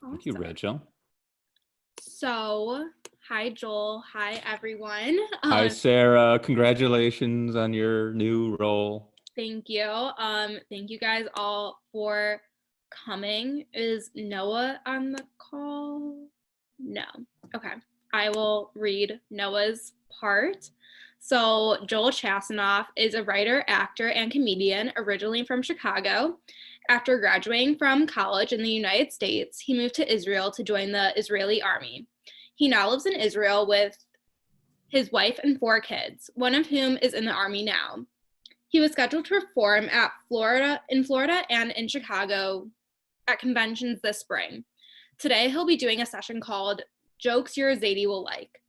Thank you, Awesome. Rachel. So, hi Joel. Hi everyone. Hi, Sarah. Congratulations on your new role. Thank you. Thank you guys all for coming. Is Noah on the call? No. Okay. I will read Noah's part. So, Joel Chasnoff is a writer, actor, and comedian originally from Chicago. After graduating from college in the United States, he moved to Israel to join the Israeli army. He now lives in Israel with his wife and 4 kids, one of whom is in the army now. He was scheduled to perform in Florida and in Chicago at conventions this spring. Today, he'll be doing a session called Jokes Your Zayde Will Like.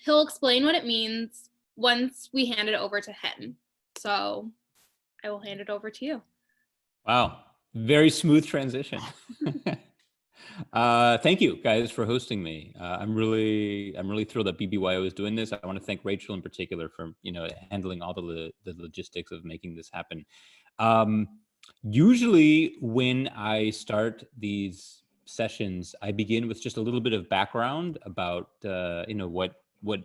He'll explain what it means once we hand it over to him. So I will hand it over to you. Wow. Very smooth transition. Thank you guys for hosting me. I'm really thrilled that BBYO is doing this. I want to thank Rachel in particular for, handling all the logistics of making this happen. Usually when I start these sessions, I begin with just a little bit of background about, what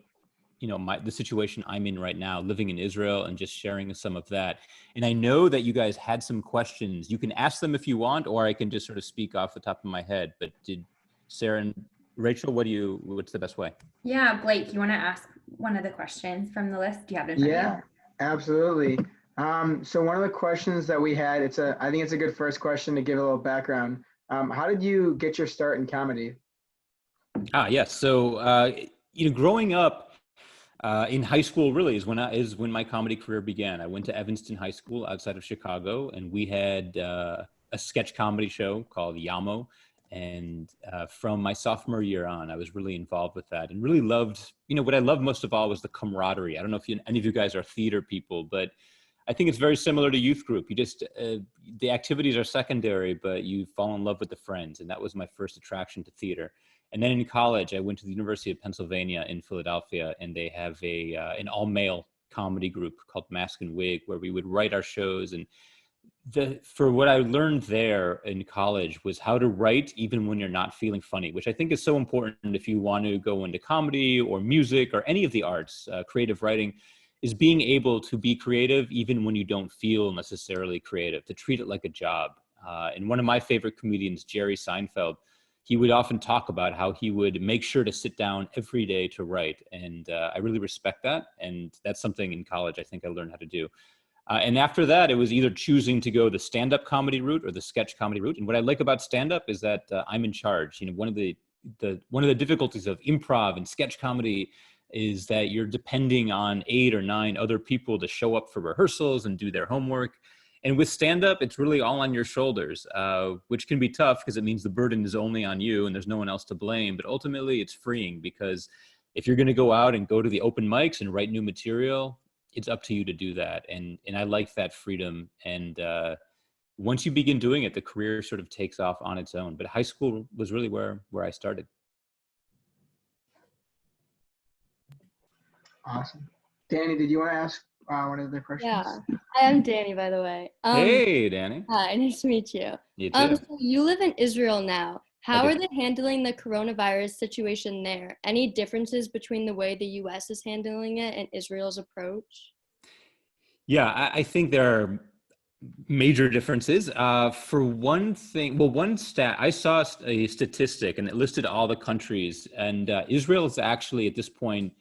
the situation I'm in right now, living in Israel, and just sharing some of that. And I know that you guys had some questions. You can ask them if you want, or I can just sort of speak off the top of my head. But did Sarah and Rachel, what's the best way? Yeah, Blake, you want to ask one of the questions from the list? Do you have it? Yeah, absolutely. So one of the questions that we had, I think it's a good first question to give a little background. How did you get your start in comedy? Yes. So, growing up in high school really is when my comedy career began. I went to Evanston High School outside of Chicago, and we had a sketch comedy show called Yamo. And from my sophomore year on, I was really involved with that and really loved, what I loved most of all was the camaraderie. I don't know if any of you guys are theater people, but I think it's very similar to youth group. You just, the activities are secondary, but you fall in love with the friends. And that was my first attraction to theater. And then in college, I went to the University of Pennsylvania in Philadelphia, and they have an all-male comedy group called Mask and Wig, where we would write our shows. And for what I learned there in college was how to write even when you're not feeling funny, which I think is so important if you want to go into comedy or music or any of the arts, creative writing, is being able to be creative even when you don't feel necessarily creative, to treat it like a job. And one of my favorite comedians, Jerry Seinfeld, he would often talk about how he would make sure to sit down every day to write. And I really respect that. And that's something in college I think I learned how to do. And after that, it was either choosing to go the stand-up comedy route or the sketch comedy route. And what I like about stand-up is that I'm in charge. One of the difficulties of improv and sketch comedy is that you're depending on 8 or 9 other people to show up for rehearsals and do their homework. And with stand-up, it's really all on your shoulders, which can be tough because it means the burden is only on you and there's no one else to blame. But ultimately, it's freeing because if you're going to go out and go to the open mics and write new material, it's up to you to do that. And I like that freedom. And once you begin doing it, the career sort of takes off on its own. But high school was really where I started. Awesome. Danny, did you want to ask one of the questions? Yeah, I'm Danny, by the way. Hey, Danny. Hi, nice to meet you. You too. So you live in Israel now. How are they handling the coronavirus situation there? Any differences between the way the U.S. is handling it and Israel's approach? Yeah, I think there are major differences. For one thing, one stat, I saw a statistic and it listed all the countries, and Israel is actually at this point,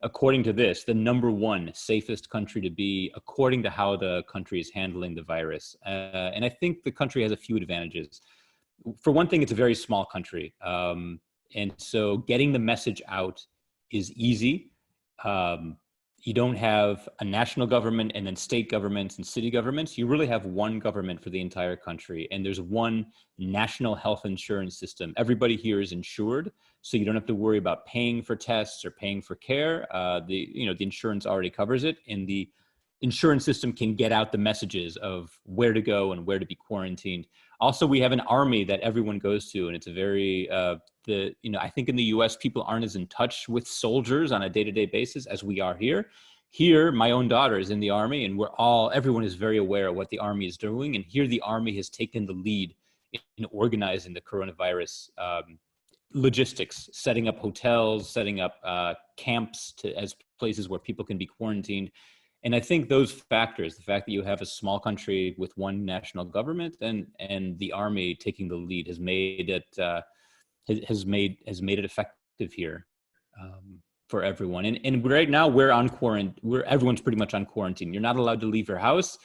according to this, the #1 safest country to be, according to how the country is handling the virus. And I think the country has a few advantages. For one thing, it's a very small country. And so getting the message out is easy. You don't have a national government and then state governments and city governments. You really have one government for the entire country. And there's one national health insurance system. Everybody here is insured, so you don't have to worry about paying for tests or paying for care. The insurance already covers it, and the insurance system can get out the messages of where to go and where to be quarantined. Also, we have an army that everyone goes to, and it's a very, I think in the US, people aren't as in touch with soldiers on a day-to-day basis as we are here. Here, my own daughter is in the army, and everyone is very aware of what the army is doing. And here, the army has taken the lead in organizing the coronavirus logistics, setting up hotels, setting up camps as places where people can be quarantined. And I think those factors, the fact that you have a small country with one national government and the army taking the lead, has made it effective here for everyone. And right now we're on quarantine. Everyone's pretty much on quarantine. You're not allowed to leave your house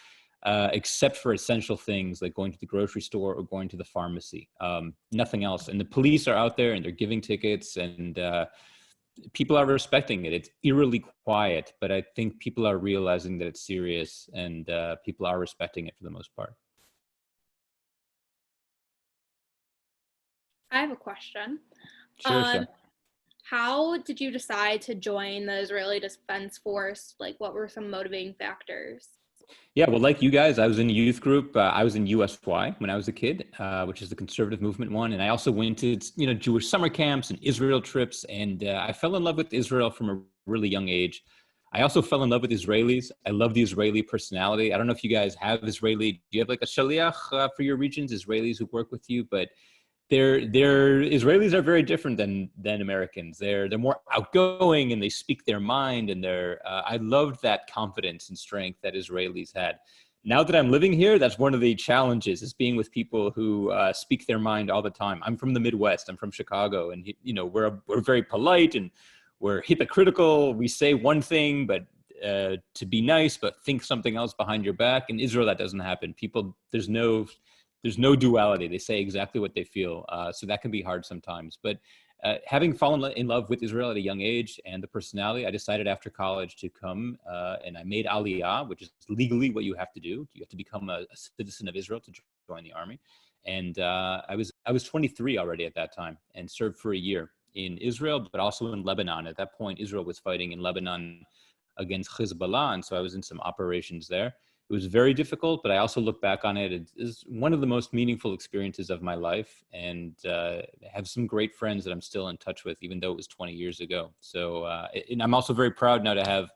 except for essential things like going to the grocery store or going to the pharmacy. Nothing else. And the police are out there and they're giving tickets, and people are respecting it. It's eerily quiet, but I think people are realizing that it's serious, and people are respecting it for the most part. I have a question. Sure. How did you decide to join the Israeli Defense Force? Like, what were some motivating factors? Yeah, well, like you guys, I was in a youth group. I was in USY when I was a kid, which is the conservative movement one. And I also went to, Jewish summer camps and Israel trips. And I fell in love with Israel from a really young age. I also fell in love with Israelis. I love the Israeli personality. I don't know if you guys have Israeli. Do you have like a shaliach for your regions, Israelis who work with you? But they're Israelis are very different than Americans. They're more outgoing and they speak their mind, and I loved that confidence and strength that Israelis had. Now that I'm living here, that's one of the challenges, is being with people who speak their mind all the time. I'm from the Midwest. I'm from Chicago, and we're very polite and we're hypocritical. We say one thing, but to be nice, but think something else behind your back. In Israel, that doesn't happen. There's no duality. They say exactly what they feel. So that can be hard sometimes. But having fallen in love with Israel at a young age and the personality, I decided after college to come and I made Aliyah, which is legally what you have to do. You have to become a citizen of Israel to join the army. And I was 23 already at that time and served for a year in Israel, but also in Lebanon. At that point, Israel was fighting in Lebanon against Hezbollah. And so I was in some operations there. It was very difficult, but I also look back on it as one of the most meaningful experiences of my life, and have some great friends that I'm still in touch with, even though it was 20 years ago. So, and I'm also very proud now to have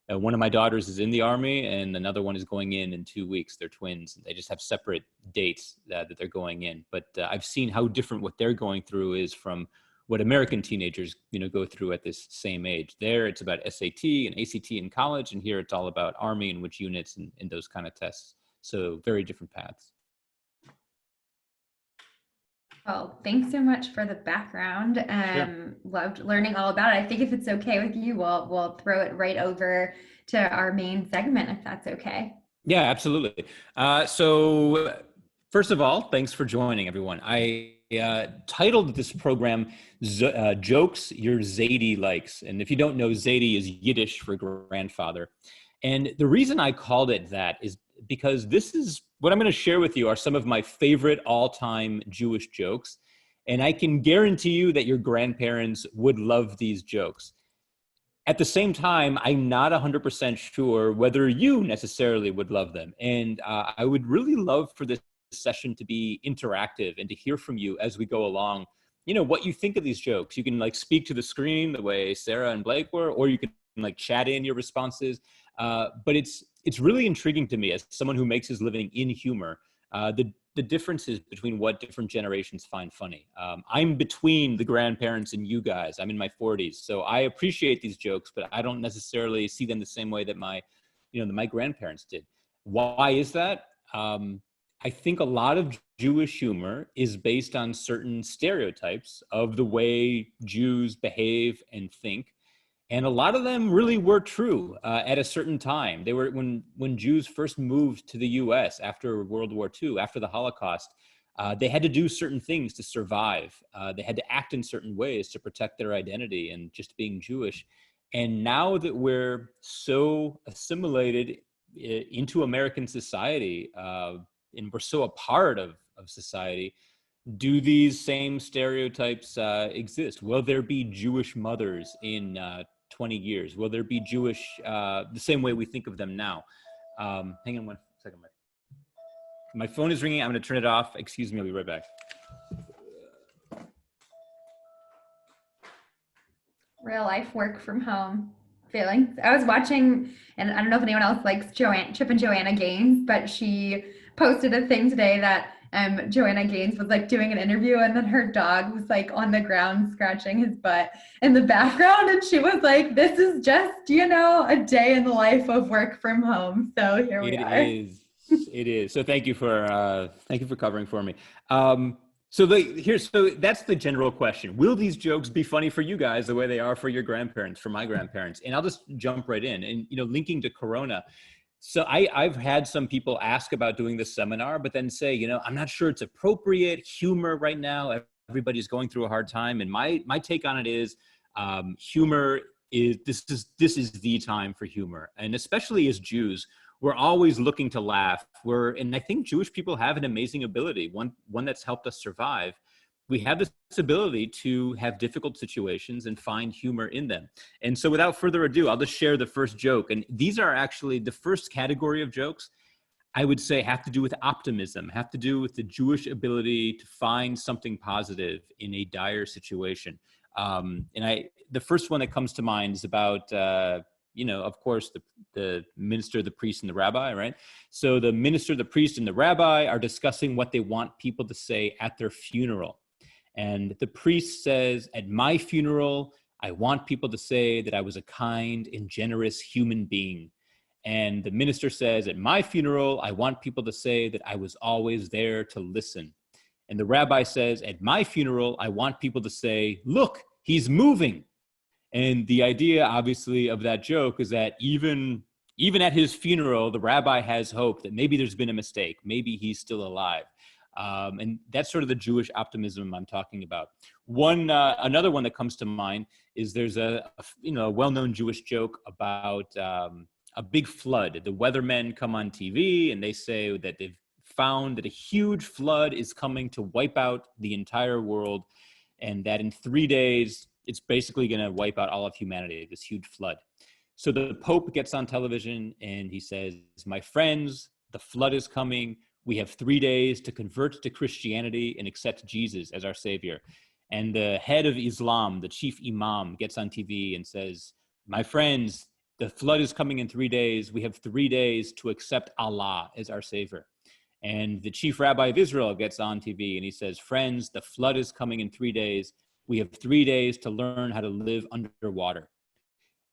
one of my daughters is in the army and another one is going in 2 weeks. They're twins. They just have separate dates that they're going in. But I've seen how different what they're going through is from what American teenagers, go through at this same age. There, it's about SAT and ACT in college, and here it's all about Army and which units and those kind of tests. So very different paths. Well, thanks so much for the background. Sure. Loved learning all about it. I think if it's okay with you, we'll throw it right over to our main segment, if that's okay. Yeah, absolutely. So first of all, thanks for joining, everyone. I titled this program Jokes Your Zayde Likes. And if you don't know, Zayde is Yiddish for grandfather. And the reason I called it that is because this is what I'm going to share with you are some of my favorite all-time Jewish jokes. And I can guarantee you that your grandparents would love these jokes. At the same time, I'm not 100% sure whether you necessarily would love them. And I would really love for this session to be interactive and to hear from you as we go along, what you think of these jokes. You can speak to the screen the way Sarah and Blake were, or you can chat in your responses. But it's really intriguing to me as someone who makes his living in humor, the differences between what different generations find funny. I'm between the grandparents and you guys. I'm in my 40s. So I appreciate these jokes, but I don't necessarily see them the same way that my grandparents did. Why is that? I think a lot of Jewish humor is based on certain stereotypes of the way Jews behave and think. And a lot of them really were true at a certain time. They were when Jews first moved to the US after World War II, after the Holocaust, they had to do certain things to survive. They had to act in certain ways to protect their identity and just being Jewish. And now that we're so assimilated into American society, and we're so a part of society, do these same stereotypes exist? Will there be Jewish mothers in 20 years? Will there be Jewish, the same way we think of them now? Hang on one second. My phone is ringing. I'm going to turn it off. Excuse me. I'll be right back. Real life work from home feelings. I was watching, and I don't know if anyone else likes Chip and Joanna Gaines, but she posted a thing today that Joanna Gaines was like doing an interview, and then her dog was like on the ground scratching his butt in the background, and she was like, this is just, a day in the life of work from home. So here we It are. is. It is. So thank you for covering for me. So that's the general question. Will these jokes be funny for you guys the way they are for your grandparents, for my grandparents? And I'll just jump right in. And linking to Corona. So I've had some people ask about doing this seminar, but then say, I'm not sure it's appropriate humor right now. Everybody's going through a hard time. And my take on it is humor is this is the time for humor. And especially as Jews, we're always looking to laugh. And I think Jewish people have an amazing ability, one that's helped us survive. We have this ability to have difficult situations and find humor in them. And so without further ado, I'll just share the first joke. And these are actually the first category of jokes I would say have to do with optimism, have to do with the Jewish ability to find something positive in a dire situation. The first one that comes to mind is about, of course, the minister, the priest, and the rabbi, right? So the minister, the priest, and the rabbi are discussing what they want people to say at their funeral. And the priest says, at my funeral, I want people to say that I was a kind and generous human being. And the minister says, at my funeral, I want people to say that I was always there to listen. And the rabbi says, at my funeral, I want people to say, look, he's moving. And the idea, obviously, of that joke is that even at his funeral, the rabbi has hope that maybe there's been a mistake. Maybe he's still alive. And that's sort of the Jewish optimism I'm talking about. Another one that comes to mind is there's a well-known Jewish joke about a big flood. The weathermen come on TV and they say that they've found that a huge flood is coming to wipe out the entire world, and that in 3 days, it's basically going to wipe out all of humanity, this huge flood. So the Pope gets on television and he says, my friends, the flood is coming. We have 3 days to convert to Christianity and accept Jesus as our savior. And the head of Islam, the chief imam, gets on TV and says, my friends, the flood is coming in 3 days. We have 3 days to accept Allah as our savior. And the chief rabbi of Israel gets on TV and he says, friends, the flood is coming in 3 days. We have 3 days to learn how to live underwater.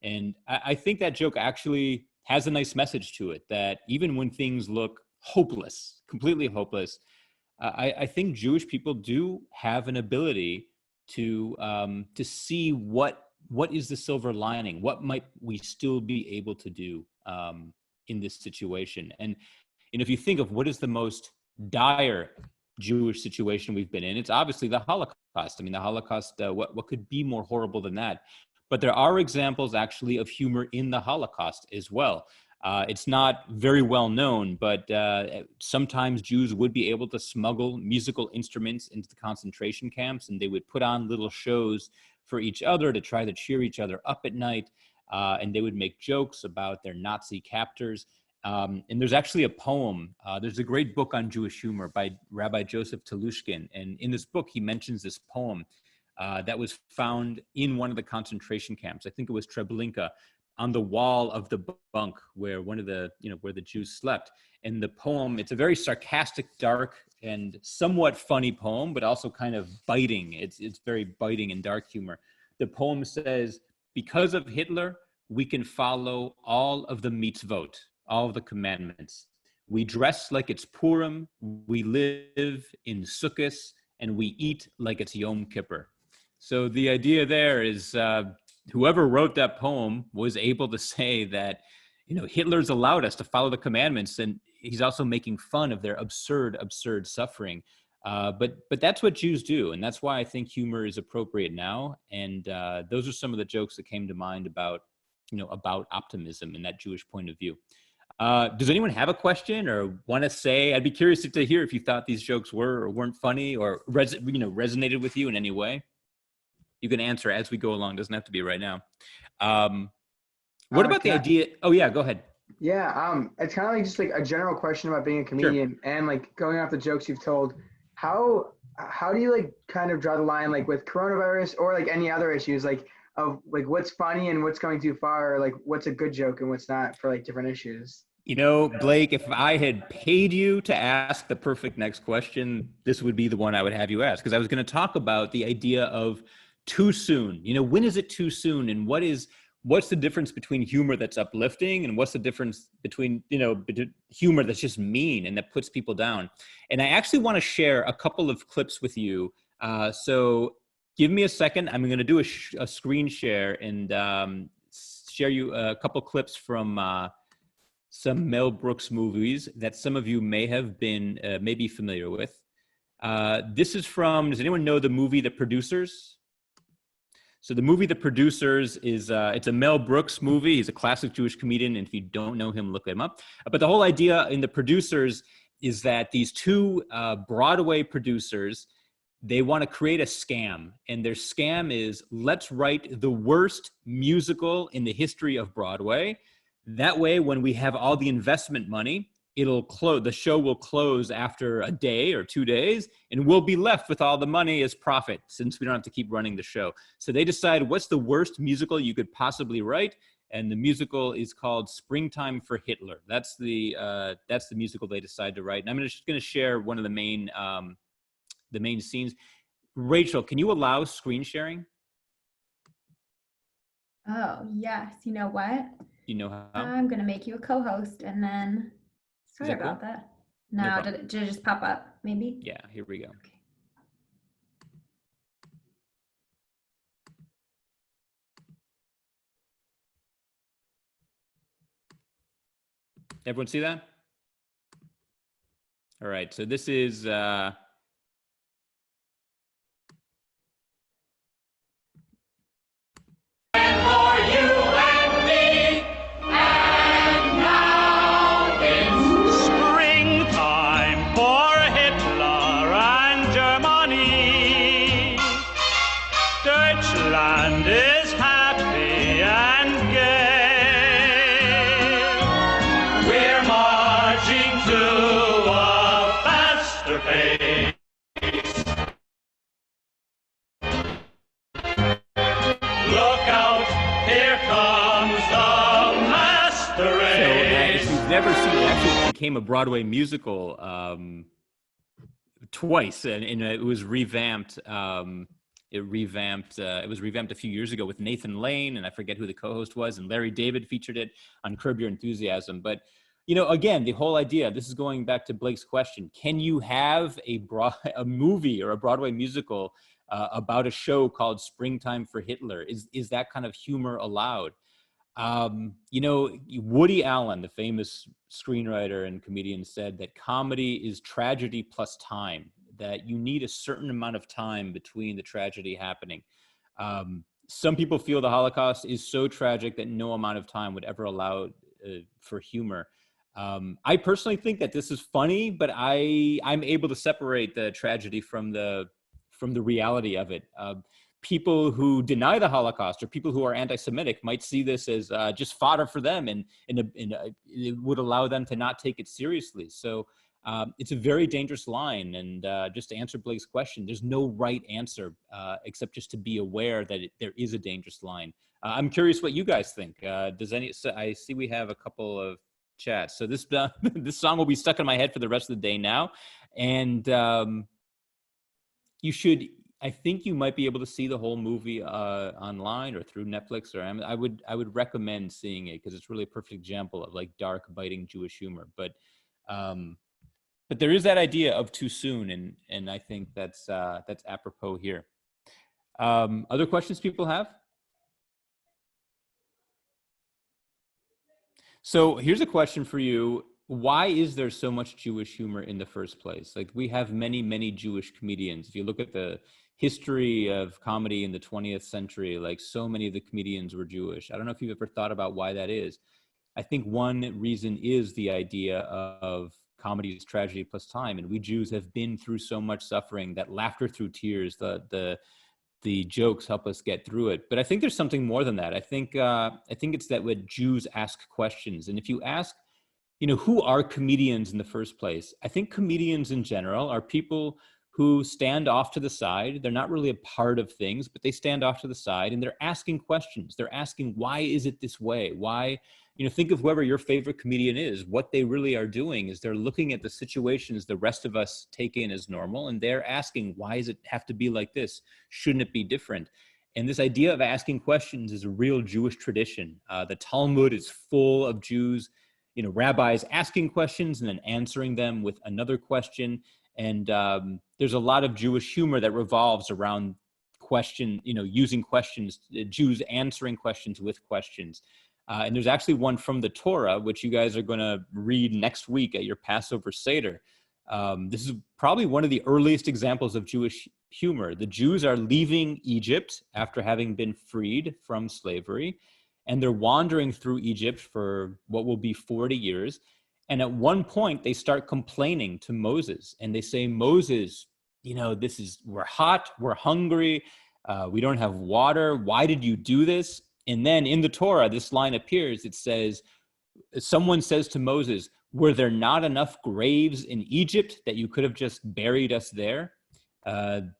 And I think that joke actually has a nice message to it, that even when things look hopeless, completely hopeless, I think Jewish people do have an ability to see what is the silver lining, what might we still be able to do in this situation. And if you think of what is the most dire Jewish situation we've been in, it's obviously the Holocaust. I mean, the Holocaust, what could be more horrible than that? But there are examples actually of humor in the Holocaust as well. It's not very well known, but sometimes Jews would be able to smuggle musical instruments into the concentration camps, and they would put on little shows for each other to try to cheer each other up at night. And they would make jokes about their Nazi captors. And there's actually a poem. There's a great book on Jewish humor by Rabbi Joseph Telushkin. And in this book, he mentions this poem that was found in one of the concentration camps. I think it was Treblinka, on the wall of the bunk where where the Jews slept. And the poem, it's a very sarcastic, dark, and somewhat funny poem, but also kind of biting. It's very biting and dark humor. The poem says, because of Hitler, we can follow all of the mitzvot, all of the commandments. We dress like it's Purim, we live in Sukkot, and we eat like it's Yom Kippur. So the idea there is whoever wrote that poem was able to say that, Hitler's allowed us to follow the commandments, and he's also making fun of their absurd suffering. But that's what Jews do, and that's why I think humor is appropriate now. And those are some of the jokes that came to mind about optimism and that Jewish point of view. Does anyone have a question or want to say? I'd be curious to hear if you thought these jokes were or weren't funny or resonated with you in any way. You can answer as we go along. Doesn't have to be right now. What about the idea? Oh yeah, go ahead. Yeah, it's kind of like just like a general question about being a comedian. Sure. And like going off the jokes you've told. How do you like kind of draw the line like with coronavirus or like any other issues of like what's funny and what's going too far, or like what's a good joke and what's not for like different issues? You know, Blake, if I had paid you to ask the perfect next question, this would be the one I would have you ask, because I was going to talk about the idea of too soon. You know, when is it too soon, and what's the difference between humor that's uplifting and what's the difference between, humor that's just mean and that puts people down. And I actually want to share a couple of clips with you. So give me a second. I'm going to do a screen share and share you a couple clips from some Mel Brooks movies that some of you may have been maybe familiar with. This is from, does anyone know the movie The Producers? So the movie The Producers is, it's a Mel Brooks movie. He's a classic Jewish comedian, and if you don't know him, look him up. But the whole idea in The Producers is that these two Broadway producers, they want to create a scam, and their scam is, let's write the worst musical in the history of Broadway. That way, when we have all the investment money, it'll close. The show will close after a day or 2 days, and we'll be left with all the money as profit, since we don't have to keep running the show. So they decide, what's the worst musical you could possibly write? And the musical is called Springtime for Hitler. That's the musical they decide to write. And I'm just going to share one of the main scenes. Rachel, can you allow screen sharing? Oh, yes. You know what? You know how? I'm going to make you a co-host and then sorry about cool? that. No No, problem. did it just pop up maybe? Yeah, here we go. Okay. Everyone see that? All right, so this is Springtime for Hitler and Germany. Deutschland is happy and gay. We're marching to a faster pace. Look out, here comes the master race. so if you've never seen it, actually became a Broadway musical twice, and it was revamped. It was revamped a few years ago with Nathan Lane, and I forget who the co-host was, and Larry David featured it on Curb Your Enthusiasm. But again, the whole idea, this is going back to Blake's question, can you have a movie or a Broadway musical about a show called Springtime for Hitler? Is that kind of humor allowed? Woody Allen, the famous screenwriter and comedian, said that comedy is tragedy plus time, that you need a certain amount of time between the tragedy happening. Some people feel the Holocaust is so tragic that no amount of time would ever allow for humor. I personally think that this is funny, but I'm able to separate the tragedy from the reality of it. People who deny the Holocaust or people who are anti-Semitic might see this as just fodder for them, and it would allow them to not take it seriously. So it's a very dangerous line. And just to answer Blake's question, there's no right answer except just to be aware that there is a dangerous line. I'm curious what you guys think. I see we have a couple of chats. So this this song will be stuck in my head for the rest of the day now. And I think you might be able to see the whole movie online or through Netflix or Amazon. I would recommend seeing it because it's really a perfect example of like dark, biting Jewish humor. But there is that idea of too soon, and I think that's apropos here. Other questions people have? So here's a question for you. Why is there so much Jewish humor in the first place? Like, we have many, many Jewish comedians. If you look at the history of comedy in the 20th century, like, so many of the comedians were Jewish. I don't know if you've ever thought about why that is. I think one reason is the idea of comedy is tragedy plus time. And we Jews have been through so much suffering that laughter through tears, the jokes help us get through it. But I think there's something more than that. I think it's that when Jews ask questions, and if you ask, who are comedians in the first place? I think comedians in general are people who stand off to the side. They're not really a part of things, but they stand off to the side and they're asking questions. They're asking, why is it this way? Why, think of whoever your favorite comedian is. What they really are doing is they're looking at the situations the rest of us take in as normal, and they're asking, why does it have to be like this? Shouldn't it be different? And this idea of asking questions is a real Jewish tradition. The Talmud is full of Jews, rabbis asking questions and then answering them with another question. And there's a lot of Jewish humor that revolves around using questions, Jews answering questions with questions. And there's actually one from the Torah, which you guys are going to read next week at your Passover Seder. This is probably one of the earliest examples of Jewish humor. The Jews are leaving Egypt after having been freed from slavery, and they're wandering through Egypt for what will be 40 years. And at one point, they start complaining to Moses, and they say, Moses, we're hot, we're hungry, we don't have water. Why did you do this? And then in the Torah, this line appears. It says, someone says to Moses, were there not enough graves in Egypt that you could have just buried us there?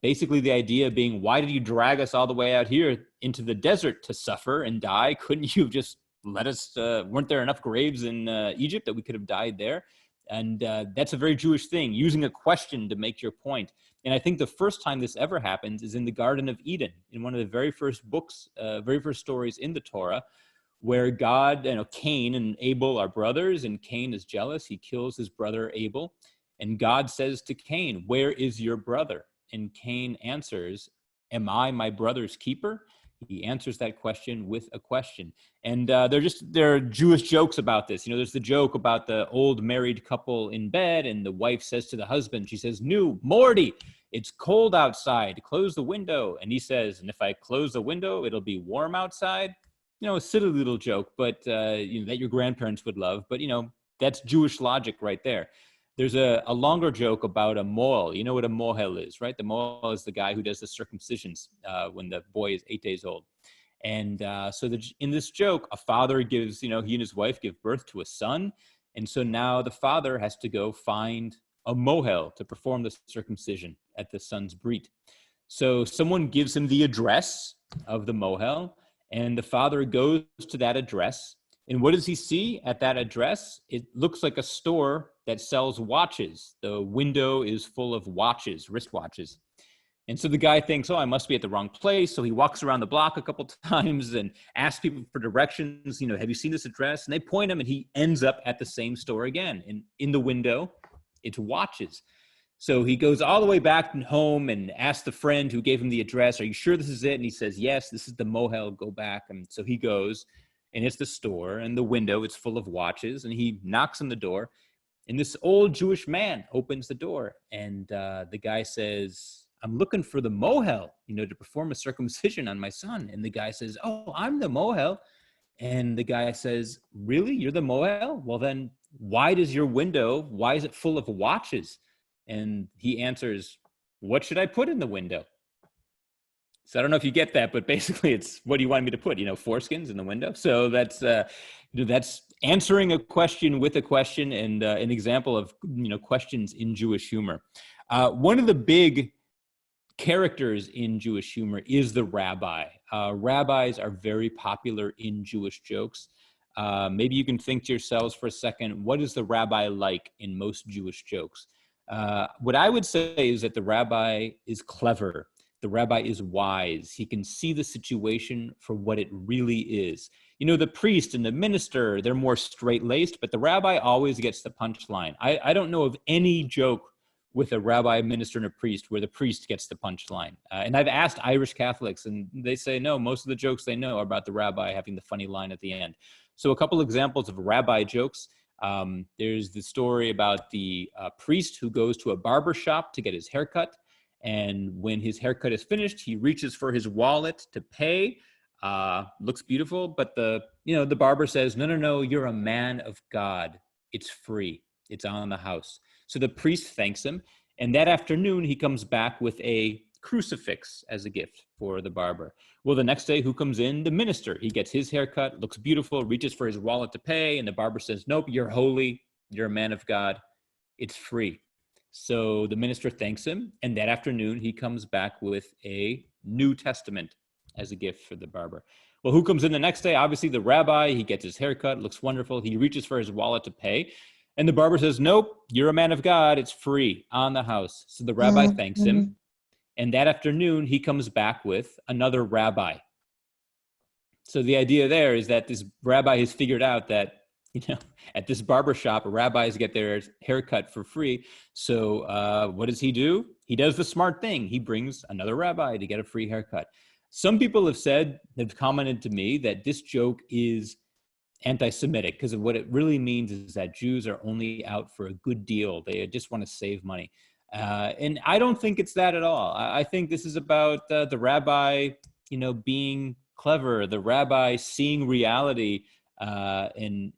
Basically, the idea being, why did you drag us all the way out here into the desert to suffer and die? Couldn't you just let us, weren't there enough graves in Egypt that we could have died there? And that's a very Jewish thing, using a question to make your point. And I think the first time this ever happens is in the Garden of Eden, in one of the very first books, very first stories in the Torah, where God, Cain and Abel are brothers, and Cain is jealous. He kills his brother Abel. And God says to Cain, where is your brother? And Cain answers, am I my brother's keeper? He answers that question with a question. And there are Jewish jokes about this. There's the joke about the old married couple in bed, and the wife says to the husband, she says, Morty, it's cold outside, close the window. And he says, and if I close the window, it'll be warm outside. A silly little joke, but that your grandparents would love. But that's Jewish logic right there. There's a longer joke about a mohel. You know what a mohel is, right? The mohel is the guy who does the circumcisions when the boy is 8 days old. And in this joke, a father gives, he and his wife give birth to a son. And so now the father has to go find a mohel to perform the circumcision at the son's brit. So someone gives him the address of the mohel, and the father goes to that address. And what does he see at that address? It looks like a store that sells watches. The window is full of watches, wristwatches. And so the guy thinks, I must be at the wrong place. So he walks around the block a couple times and asks people for directions. Have you seen this address? And they point him, and he ends up at the same store again. And in the window, it's watches. So he goes all the way back home and asks the friend who gave him the address, are you sure this is it? And he says, yes, this is the mohel, go back. And so he goes, and it's the store, and the window is full of watches, and he knocks on the door, and this old Jewish man opens the door, and the guy says, I'm looking for the mohel, to perform a circumcision on my son. And the guy says, I'm the mohel. And the guy says, really? You're the mohel? Well, then why is it full of watches? And he answers, what should I put in the window? So I don't know if you get that, but basically it's, what do you want me to put? Foreskins in the window. So that's answering a question with a question, and an example of, questions in Jewish humor. One of the big characters in Jewish humor is the rabbi. Rabbis are very popular in Jewish jokes. Maybe you can think to yourselves for a second, what is the rabbi like in most Jewish jokes? What I would say is that the rabbi is clever. The rabbi is wise. He can see the situation for what it really is. The priest and the minister, they're more straight-laced, but the rabbi always gets the punchline. I don't know of any joke with a rabbi, a minister, and a priest where the priest gets the punchline. And I've asked Irish Catholics, and they say, no, most of the jokes they know are about the rabbi having the funny line at the end. So a couple examples of rabbi jokes. There's the story about the priest who goes to a barber shop to get his haircut. And when his haircut is finished, he reaches for his wallet to pay. Looks beautiful, but the barber says, no, you're a man of God. It's free. It's on the house. So the priest thanks him. And that afternoon, he comes back with a crucifix as a gift for the barber. Well, the next day, who comes in? The minister. He gets his haircut, looks beautiful, reaches for his wallet to pay. And the barber says, nope, you're holy. You're a man of God. It's free. So the minister thanks him, and that afternoon he comes back with a New Testament as a gift for the barber. Well, who comes in the next day? Obviously the rabbi. He gets his haircut, looks wonderful. He reaches for his wallet to pay. And the barber says, nope, you're a man of God. It's free on the house. So the rabbi thanks him. And that afternoon, he comes back with another rabbi. So the idea there is that this rabbi has figured out that, at this barbershop, rabbis get their haircut for free. So what does he do? He does the smart thing. He brings another rabbi to get a free haircut. Some people have commented to me that this joke is anti-Semitic, because what it really means is that Jews are only out for a good deal. They just want to save money. And I don't think it's that at all. I think this is about the rabbi, being clever, the rabbi seeing reality and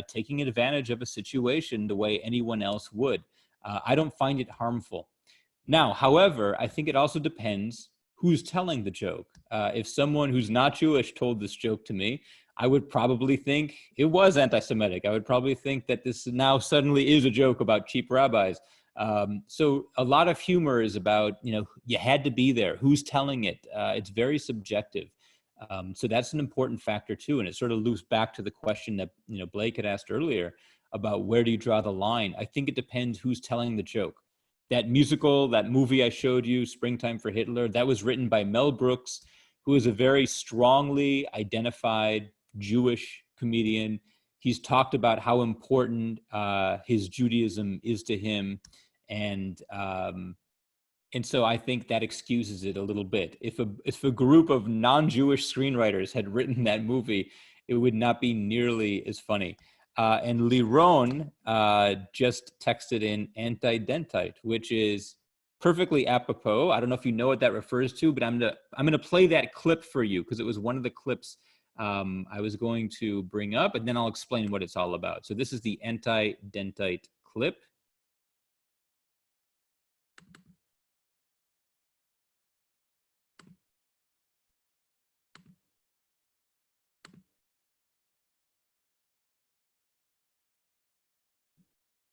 taking advantage of a situation the way anyone else would. I don't find it harmful. Now, however, I think it also depends who's telling the joke. If someone who's not Jewish told this joke to me, I would probably think it was anti-Semitic. I would probably think that this now suddenly is a joke about cheap rabbis. So a lot of humor is about, you had to be there. Who's telling it? It's very subjective. So that's an important factor too. And it sort of loops back to the question that, Blake had asked earlier about where do you draw the line? I think it depends who's telling the joke. That musical, that movie I showed you, Springtime for Hitler, that was written by Mel Brooks, who is a very strongly identified Jewish comedian. He's talked about how important his Judaism is to him. And so I think that excuses it a little bit. If a group of non-Jewish screenwriters had written that movie, it would not be nearly as funny. And Liron just texted in anti-dentite, which is perfectly apropos. I don't know if you know what that refers to, but I'm gonna play that clip for you because it was one of the clips I was going to bring up, and then I'll explain what it's all about. So this is the anti-dentite clip.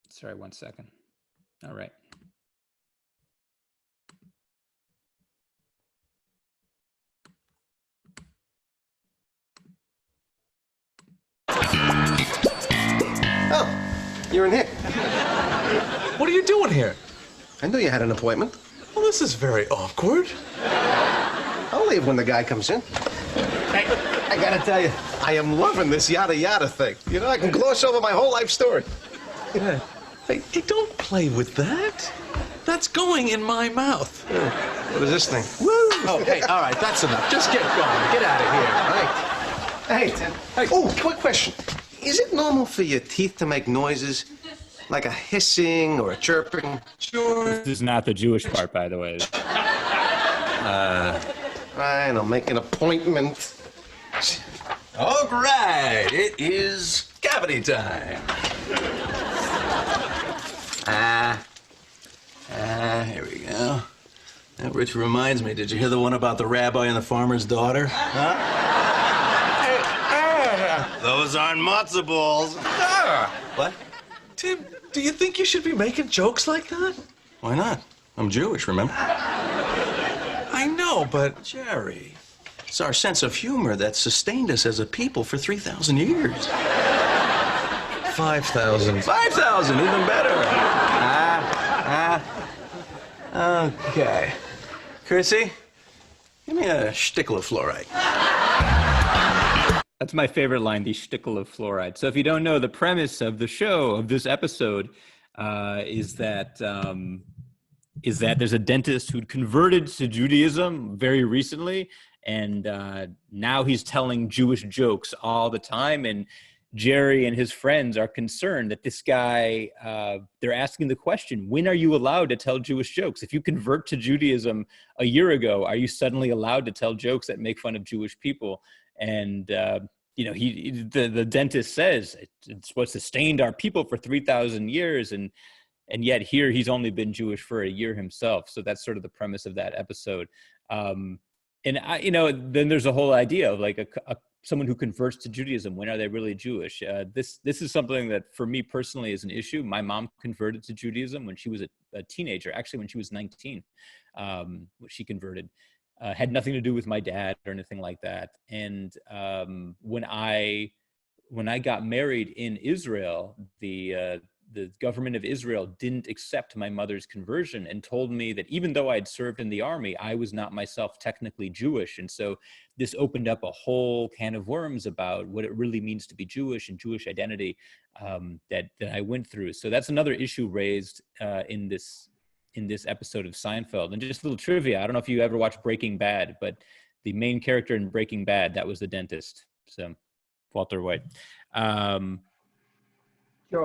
Sorry, 1 second. All right. Oh, you're in here. What are you doing here? I knew you had an appointment. Well, this is very awkward. I'll leave when the guy comes in. Hey, I gotta tell you, I am loving this yada yada thing. I can gloss over my whole life story. Yeah. Hey, don't play with that. That's going in my mouth. What is this thing? Woo! Oh, hey, all right, that's enough. Just get going. Get out of here. Hey. Oh, quick question. Is it normal for your teeth to make noises like a hissing or a chirping? Sure. This is not the Jewish part, by the way. Fine, I'll make an appointment. All right, it is cavity time. Here we go. Which reminds me, did you hear the one about the rabbi and the farmer's daughter? Huh? Those aren't matzo balls. What? Tim, do you think you should be making jokes like that? Why not? I'm Jewish, remember? I know, but Jerry, it's our sense of humor that sustained us as a people for 3,000 years. 5,000. 5,000, even better. Okay. Chrissy, give me a shtickle of fluoride. That's my favorite line, the shtickle of fluoride. So if you don't know, the premise of the show, of this episode, is that there's a dentist who'd converted to Judaism very recently, and now he's telling Jewish jokes all the time. And Jerry and his friends are concerned that this guy, they're asking the question, when are you allowed to tell Jewish jokes? If you convert to Judaism a year ago, are you suddenly allowed to tell jokes that make fun of Jewish people? And, the dentist says it's what sustained our people for 3,000 years. And yet here he's only been Jewish for a year himself. So that's sort of the premise of that episode. And then there's a whole idea of like someone who converts to Judaism. When are they really Jewish? This is something that for me personally is an issue. My mom converted to Judaism when she was a teenager, actually when she was 19, she converted. had nothing to do with my dad or anything like that. And when I got married in Israel, the government of Israel didn't accept my mother's conversion and told me that even though I'd served in the army, I was not myself technically Jewish. And so this opened up a whole can of worms about what it really means to be Jewish and Jewish identity, that I went through. So that's another issue raised in this episode of Seinfeld. And just a little trivia, I don't know if you ever watched Breaking Bad, but the main character in Breaking Bad, that was the dentist. So Walter White.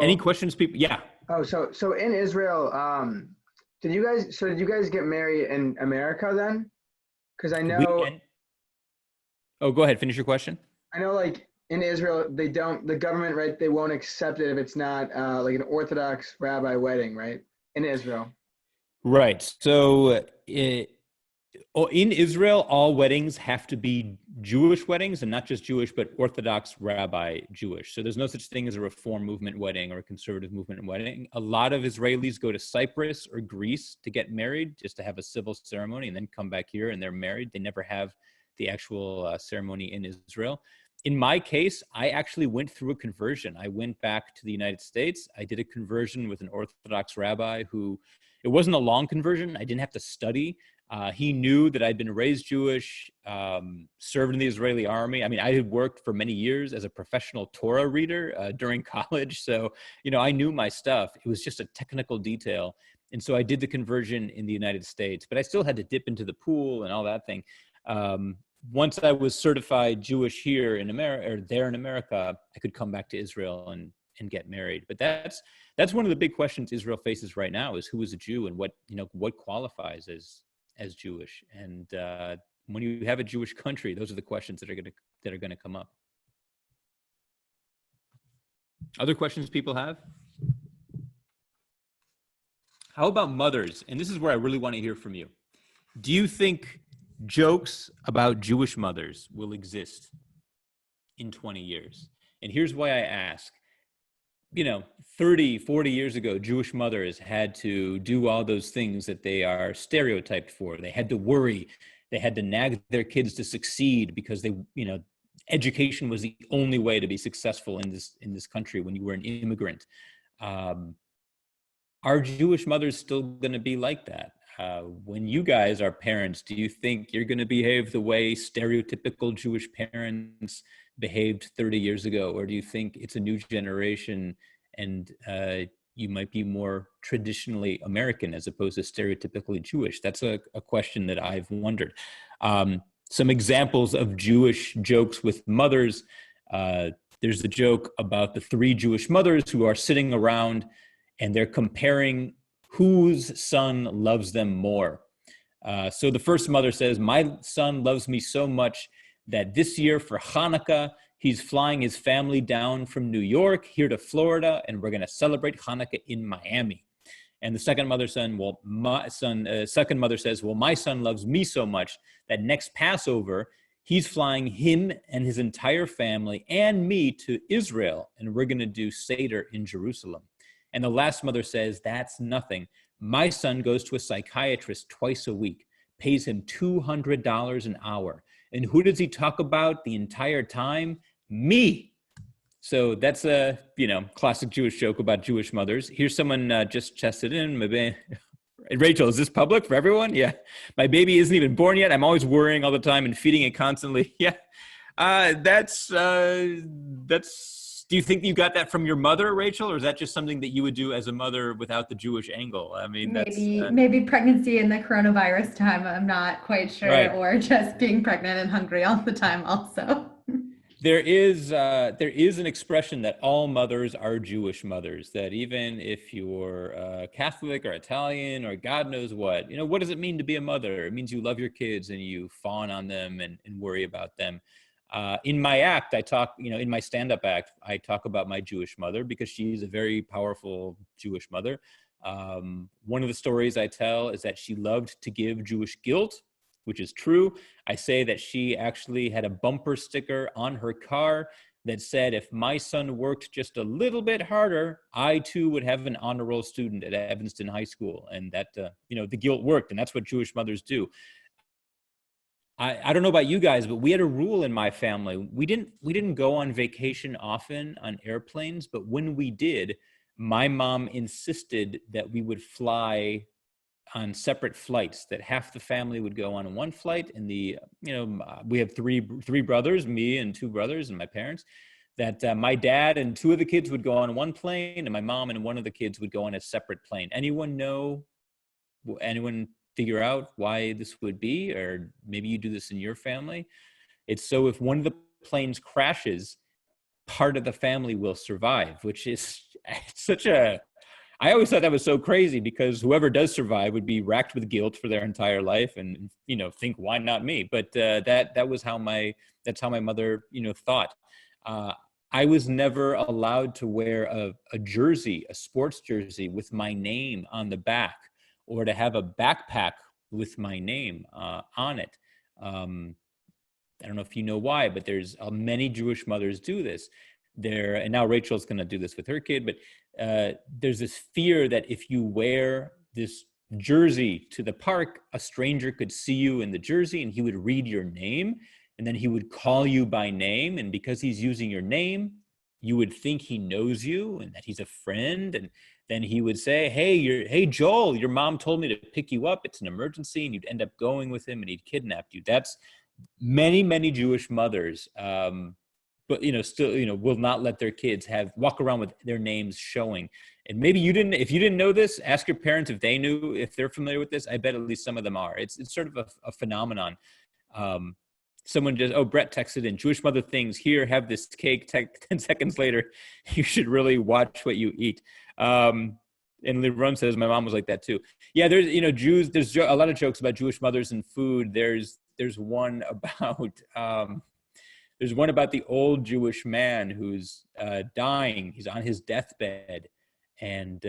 Any questions, people? Yeah. Oh, so in Israel, did you guys get married in America then? Because I know. Oh, go ahead. Finish your question. I know, like in Israel, the government, right? They won't accept it if it's not like an Orthodox rabbi wedding, right? In Israel. Right. So in Israel, all weddings have to be Jewish weddings, and not just Jewish, but Orthodox rabbi Jewish. So there's no such thing as a Reform movement wedding or a conservative movement wedding. A lot of Israelis go to Cyprus or Greece to get married, just to have a civil ceremony, and then come back here and they're married. They never have the actual ceremony in Israel. In my case, I actually went through a conversion. I went back to the United States. I did a conversion with an Orthodox rabbi who, it wasn't a long conversion. I didn't have to study. He knew that I'd been raised Jewish, served in the Israeli army. I mean, I had worked for many years as a professional Torah reader during college. So, I knew my stuff. It was just a technical detail. And so I did the conversion in the United States, but I still had to dip into the pool and all that thing. Once I was certified Jewish here in America, or there in America, I could come back to Israel and get married. But that's one of the big questions Israel faces right now, is who is a Jew and what qualifies as Jewish. And when you have a Jewish country, those are the questions that are gonna come up. Other questions people have? How about mothers? And this is where I really want to hear from you. Do you think jokes about Jewish mothers will exist in 20 years? And here's why I ask. 30, 40 years ago, Jewish mothers had to do all those things that they are stereotyped for. They had to worry. They had to nag their kids to succeed because education was the only way to be successful in this country when you were an immigrant. Are Jewish mothers still going to be like that? When you guys are parents, do you think you're going to behave the way stereotypical Jewish parents behaved 30 years ago? Or do you think it's a new generation and you might be more traditionally American as opposed to stereotypically Jewish? That's a question that I've wondered. Some examples of Jewish jokes with mothers. There's the joke about the 3 Jewish mothers who are sitting around and they're comparing whose son loves them more. So the first mother says, "My son loves me so much that this year for Hanukkah, he's flying his family down from New York here to Florida, and we're going to celebrate Hanukkah in Miami." And the second mother says, "Well, my son loves me so much that next Passover, he's flying him and his entire family and me to Israel, and we're going to do Seder in Jerusalem." And the last mother says, "That's nothing. My son goes to a psychiatrist twice a week, pays him $200 an hour. And who does he talk about the entire time? Me." So that's a, classic Jewish joke about Jewish mothers. Here's someone just chested in. Rachel, is this public for everyone? Yeah. "My baby isn't even born yet. I'm always worrying all the time and feeding it constantly." Yeah. That's do you think you got that from your mother, Rachel, or is that just something that you would do as a mother without the Jewish angle? I mean, maybe pregnancy in the coronavirus time. I'm not quite sure, right. Or just being pregnant and hungry all the time also. There is an expression that all mothers are Jewish mothers, that even if you're Catholic or Italian or God knows what does it mean to be a mother? It means you love your kids and you fawn on them and worry about them. In my act, I talk, in my stand-up act, I talk about my Jewish mother because she's a very powerful Jewish mother. One of the stories I tell is that she loved to give Jewish guilt, which is true. I say that she actually had a bumper sticker on her car that said, "If my son worked just a little bit harder, I too would have an honor roll student at Evanston High School." And that, the guilt worked, and that's what Jewish mothers do. I don't know about you guys, but we had a rule in my family. We didn't go on vacation often on airplanes, but when we did, my mom insisted that we would fly on separate flights, that half the family would go on one flight, and we have three brothers, me and two brothers and my parents, that my dad and two of the kids would go on one plane, and my mom and one of the kids would go on a separate plane. Anyone figure out why this would be? Or maybe you do this in your family. It's so if one of the planes crashes, part of the family will survive, which is I always thought that was so crazy, because whoever does survive would be racked with guilt for their entire life and, think, why not me? But that's how my mother, thought. I was never allowed to wear a jersey, a sports jersey with my name on the back, or to have a backpack with my name on it. I don't know if you know why, but there's many Jewish mothers do this. And now Rachel's going to do this with her kid, but there's this fear that if you wear this jersey to the park, a stranger could see you in the jersey and he would read your name, and then he would call you by name. And because he's using your name, you would think he knows you and that he's a friend. And then he would say, hey, Joel, your mom told me to pick you up. It's an emergency. And you'd end up going with him and he'd kidnap you. That's many, many Jewish mothers, but still, will not let their kids walk around with their names showing. And maybe if you didn't know this, ask your parents if they knew, if they're familiar with this. I bet at least some of them are. It's sort of a phenomenon. Someone Brett texted in, Jewish mother things, here, have this cake. 10 seconds later, you should really watch what you eat. And Leron says, my mom was like that too. Yeah, there's, there's a lot of jokes about Jewish mothers and food. There's one about, the old Jewish man who's dying. He's on his deathbed. And,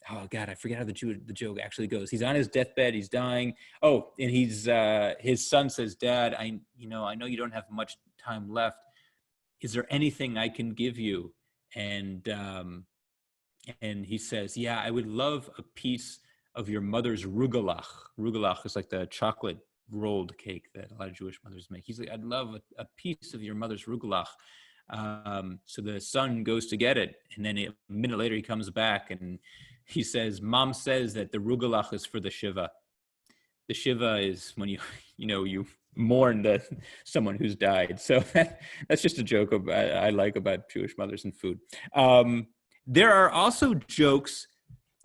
oh God, I forget how the joke actually goes. He's on his deathbed, he's dying. Oh, and his son says, Dad, I know you don't have much time left. Is there anything I can give you? And he says, yeah, I would love a piece of your mother's rugelach. Rugelach is like the chocolate rolled cake that a lot of Jewish mothers make. He's like, I'd love a piece of your mother's rugelach. So the son goes to get it. And then a minute later, he comes back and he says, Mom says that the rugelach is for the Shiva. The Shiva is when you mourn someone who's died. So that's just a joke I like about Jewish mothers and food. There are also jokes.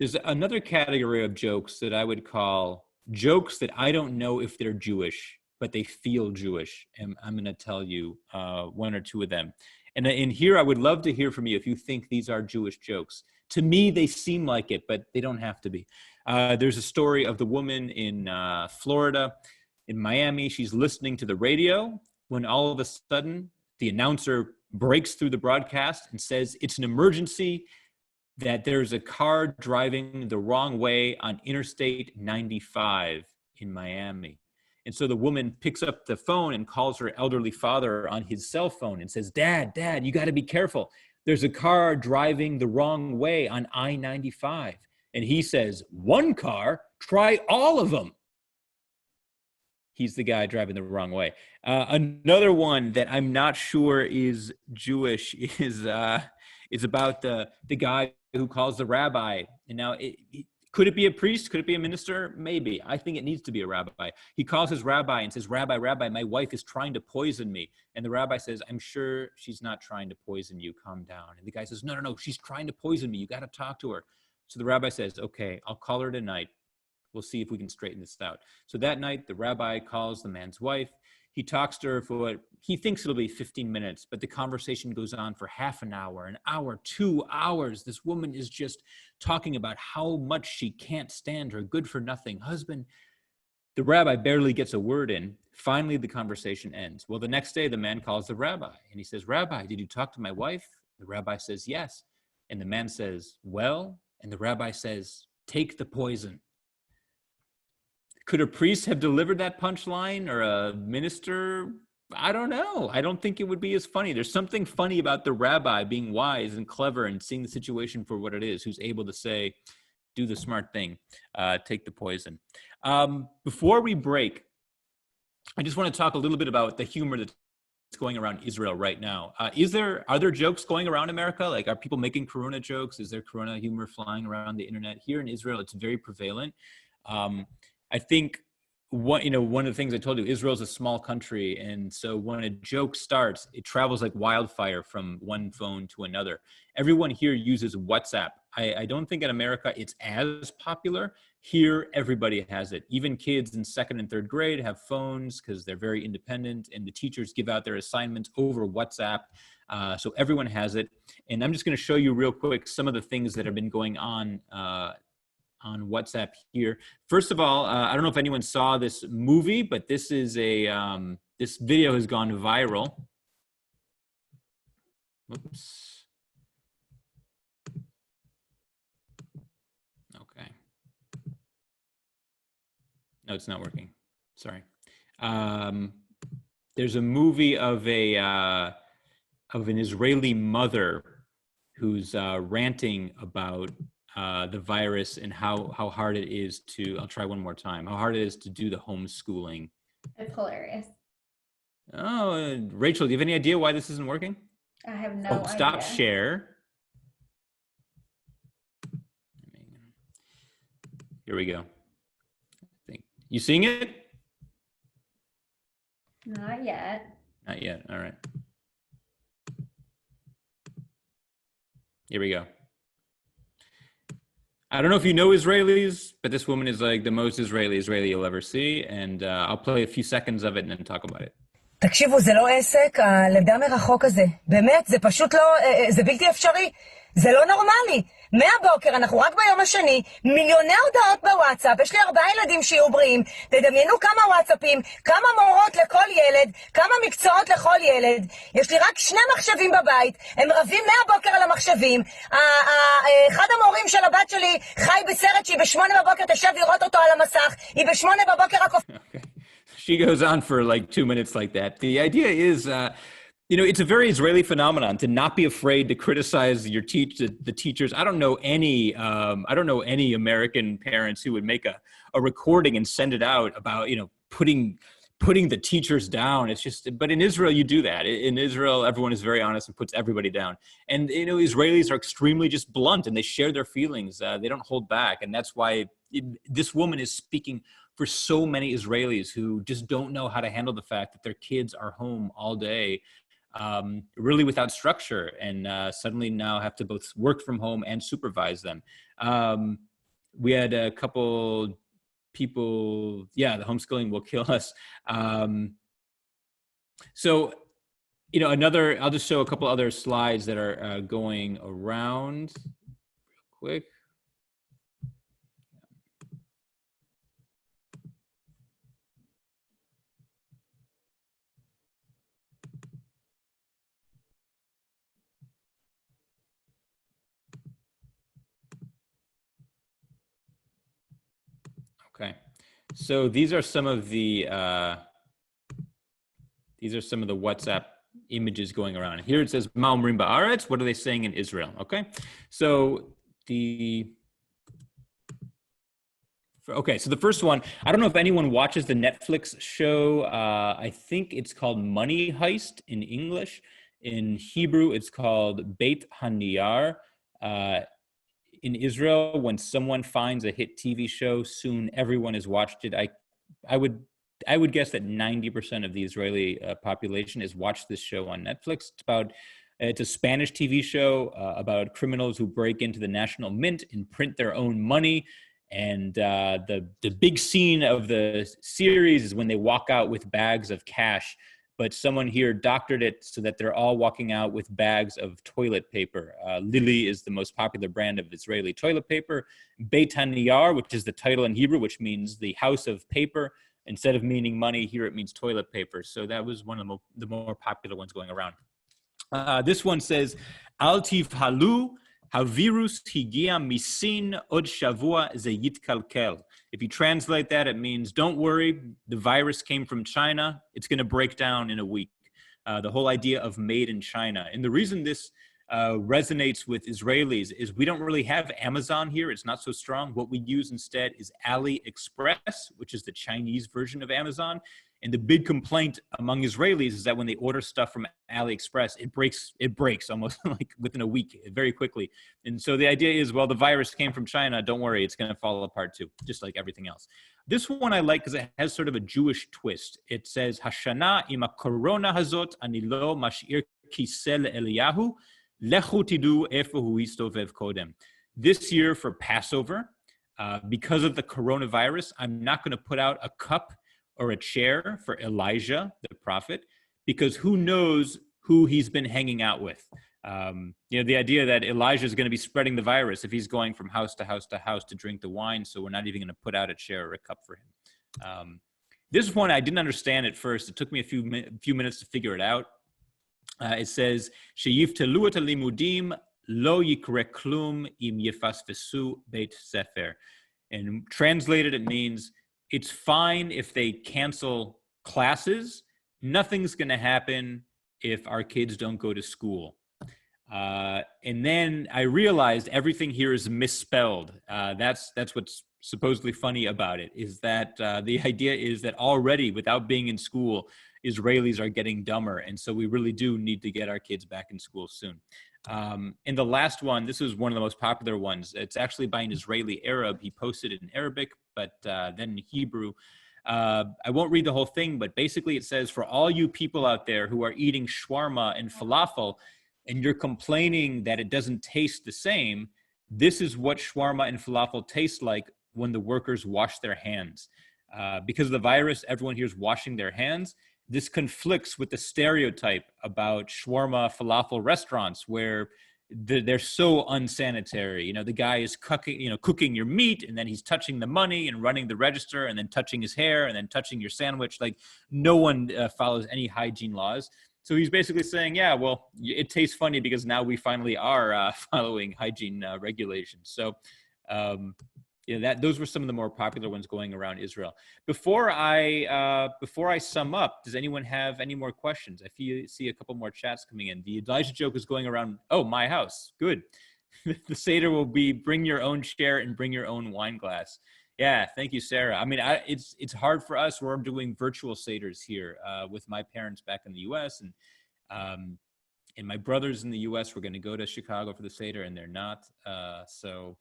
There's another category of jokes that I would call jokes that I don't know if they're Jewish, but they feel Jewish. And I'm going to tell you one or two of them. And in here, I would love to hear from you if you think these are Jewish jokes. To me, they seem like it, but they don't have to be. There's a story of the woman in Florida, in Miami. She's listening to the radio when all of a sudden the announcer breaks through the broadcast and says it's an emergency, that there's a car driving the wrong way on Interstate 95 in Miami. And so the woman picks up the phone and calls her elderly father on his cell phone and says, Dad, you got to be careful. There's a car driving the wrong way on I-95. And he says, one car, try all of them. He's the guy driving the wrong way. Another one that I'm not sure is Jewish is about the guy who calls the rabbi. And now, could it be a priest? Could it be a minister? Maybe. I think it needs to be a rabbi. He calls his rabbi and says, Rabbi, my wife is trying to poison me. And the rabbi says, I'm sure she's not trying to poison you. Calm down. And the guy says, no, she's trying to poison me. You got to talk to her. So the rabbi says, okay, I'll call her tonight. We'll see if we can straighten this out. So that night, the rabbi calls the man's wife. He talks to her for what he thinks it'll be 15 minutes, but the conversation goes on for half an hour, 2 hours. This woman is just talking about how much she can't stand her good-for-nothing husband. The rabbi barely gets a word in. Finally, the conversation ends. Well, the next day, the man calls the rabbi, and he says, Rabbi, did you talk to my wife? The rabbi says, yes. And the man says, well? And the rabbi says, take the poison. Could a priest have delivered that punchline, or a minister? I don't know. I don't think it would be as funny. There's something funny about the rabbi being wise and clever and seeing the situation for what it is, who's able to say, do the smart thing, take the poison. Before we break, I just want to talk a little bit about the humor that's going around Israel right now. Are there jokes going around America? Like, are people making Corona jokes? Is there Corona humor flying around the internet? Here in Israel, it's very prevalent. I think one of the things I told you, Israel's a small country. And so when a joke starts, it travels like wildfire from one phone to another. Everyone here uses WhatsApp. I don't think in America it's as popular. Here, everybody has it. Even kids in 2nd and 3rd grade have phones because they're very independent, and the teachers give out their assignments over WhatsApp. So everyone has it. And I'm just going to show you real quick some of the things that have been going on WhatsApp here. First of all, I don't know if anyone saw this movie, but this is this video has gone viral. Whoops. Okay. No, it's not working. Sorry. There's a movie of an Israeli mother who's ranting about the virus and how hard it is to, I'll try one more time, how hard it is to do the homeschooling. It's hilarious. Oh, Rachel, do you have any idea why this isn't working? I have no idea. Stop share. Here we go. You seeing it? Not yet. Not yet. All right. Here we go. I don't know if you know Israelis, but this woman is like the most Israeli you'll ever see. And I'll play a few seconds of it and then talk about it. תקשיבו, זה לא עסק, הלמידה מרחוק הזה. באמת, זה פשוט לא, זה בלתי אפשרי. זה לא נורמלי. מהבוקר, אנחנו רק ביום השני, מיליוני הודעות בוואטסאפ, יש לי 4 ילדים שיהיו בריאים, תדמיינו כמה וואטסאפים, כמה מורות לכל ילד, כמה מקצועות לכל ילד, יש לי רק 2 מחשבים בבית, הם רבים מהבוקר על המחשבים, אחד המורים של הבת שלי חי בסרט שהיא ב8 בבוקר תשב לראות אותו על המסך, היא ב8 בבוקר רק... She goes on for like 2 minutes like that. The idea is... it's a very Israeli phenomenon to not be afraid to criticize the teachers. I don't know any American parents who would make a recording and send it out about, putting the teachers down. It's just, but in Israel, you do that. In Israel, everyone is very honest and puts everybody down. And, Israelis are extremely just blunt and they share their feelings. They don't hold back. And that's why this woman is speaking for so many Israelis who just don't know how to handle the fact that their kids are home all day. Really without structure, and suddenly now have to both work from home and supervise them. We had a couple people, the homeschooling will kill us. So, I'll just show a couple other slides that are going around real quick. Okay, so these are some of the WhatsApp images going around. Here it says "Ma omrim ba'aretz." What are they saying in Israel? Okay, so the first one. I don't know if anyone watches the Netflix show. I think it's called Money Heist in English. In Hebrew, it's called Beit Haniyar. In Israel, when someone finds a hit TV show, soon everyone has watched it. I would guess that 90% of the Israeli population has watched this show on Netflix. It's a Spanish TV show about criminals who break into the national mint and print their own money. And the big scene of the series is when they walk out with bags of cash. But someone here doctored it so that they're all walking out with bags of toilet paper. Lily is the most popular brand of Israeli toilet paper. Beit Haniyar, which is the title in Hebrew, which means the house of paper. Instead of meaning money, here it means toilet paper. So that was one of the more popular ones going around. This one says, Al tivhalu, havirus higia misin od shavua ze yitkalkel. If you translate that, it means, don't worry, the virus came from China. It's going to break down in a week. The whole idea of made in China. And the reason this resonates with Israelis is we don't really have Amazon here. It's not so strong. What we use instead is AliExpress, which is the Chinese version of Amazon. And the big complaint among Israelis is that when they order stuff from AliExpress, it breaks almost like within a week, very quickly. And so the idea is, well, the virus came from China. Don't worry, it's going to fall apart too, just like everything else. This one I like because it has sort of a Jewish twist. It says, Hashana ima korona hazot ani lo mash'ir kiseh Eliyahu lechu tidu efu hu histovev kodem. This year for Passover, because of the coronavirus, I'm not going to put out a cup or a chair for Elijah, the prophet, because who knows who he's been hanging out with. The idea that Elijah is going to be spreading the virus if he's going from house to house to house to drink the wine, so we're not even going to put out a chair or a cup for him. This one I didn't understand at first. It took me a few minutes to figure it out. It says, "Sheyiftelu et halimudim lo yikre klum im yefasfesu beit sefer." And translated, it means, it's fine if they cancel classes. Nothing's going to happen if our kids don't go to school. And then I realized everything here is misspelled. That's what's supposedly funny about it, is that the idea is that already without being in school, Israelis are getting dumber. And so we really do need to get our kids back in school soon. And the last one, this was one of the most popular ones. It's actually by an Israeli Arab. He posted it in Arabic, but then in Hebrew. I won't read the whole thing, but basically it says, for all you people out there who are eating shawarma and falafel, and you're complaining that it doesn't taste the same, this is what shawarma and falafel taste like when the workers wash their hands. Because of the virus, everyone here is washing their hands. This conflicts with the stereotype about shawarma falafel restaurants where they're so unsanitary. The guy is cooking your meat, and then he's touching the money and running the register, and then touching his hair, and then touching your sandwich. Like, no one follows any hygiene laws. So he's basically saying, yeah, well, it tastes funny because now we finally are following hygiene regulations. So those were some of the more popular ones going around Israel. Before I sum up, does anyone have any more questions? I see a couple more chats coming in. The Elijah joke is going around. Oh, my house. Good. The Seder will be bring your own chair and bring your own wine glass. Yeah, thank you, Sarah. I mean, it's hard for us. We're doing virtual Seders here with my parents back in the U.S. and my brothers in the U.S. We're going to go to Chicago for the Seder, and they're not. So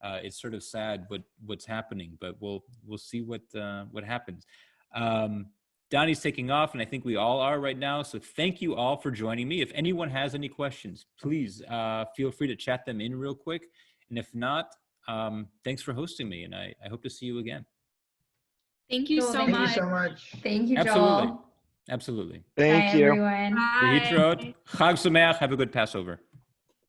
it's sort of sad what's happening, but we'll see what happens. Donnie's taking off, and I think we all are right now. So thank you all for joining me. If anyone has any questions, please feel free to chat them in real quick. And if not, thanks for hosting me, and I hope to see you again. Thank you so much. Thank you so much. Thank you, Absolutely. Joel. Absolutely. Bye, Thank you. everyone. Bye. Chag Sameach. Have a good Passover.